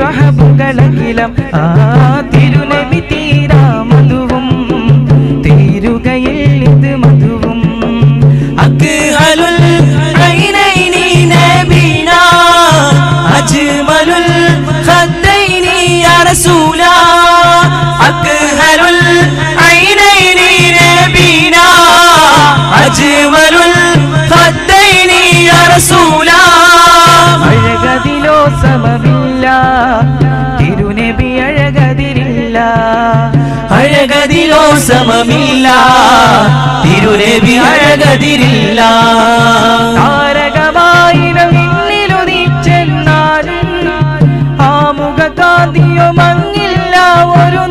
സ്വഹബുകളകിലം ആ തിരുനബി തീരാ മധുവും തീരുകയിൽ ഇത് മധുവും അക്ഹലുൽ ഐനൈനി നബീനാ അജ്മലുൽ ഖദ്ദൈനി യാ റസൂലാ അക്ഹലുൽ ഐനൈനി നബീനാ അജ്മലുൽ ഖദ്ദൈനി യാ റസൂലാ അഴകതിലോ സമമില്ല തിരുനബി അഴകതിരില്ല അഴകതിലോ സമമില്ല തിരുനബി അഴകതിരില്ല താരകമായിരം നിന്നിലുദിച്ചെന്നാലും ആ മുഖകാന്തിയോ മങ്ങില്ല ഒരു